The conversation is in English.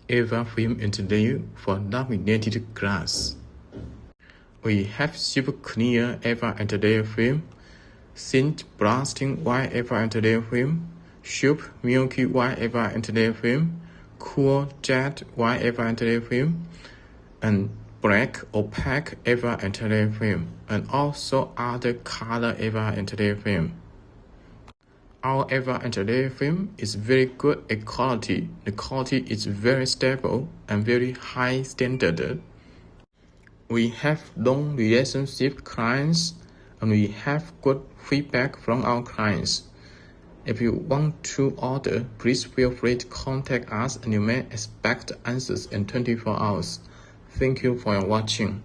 EVA film interlayer for laminated glass. We have super clear EVA interlayer film, thin blasting white EVA interlayer film, sharp milky white EVA interlayer film, cool jet white EVA interlayer film, and black opaque EVA interlayer film, and also other color EVA interlayer film. Our EVA interlayer film is very good at quality. The quality is very stable and very high standard. We have long relationship with clients, and we have good feedback from our clients. If you want to order, please feel free to contact us, and you may expect answers in 24 hours. Thank you for watching.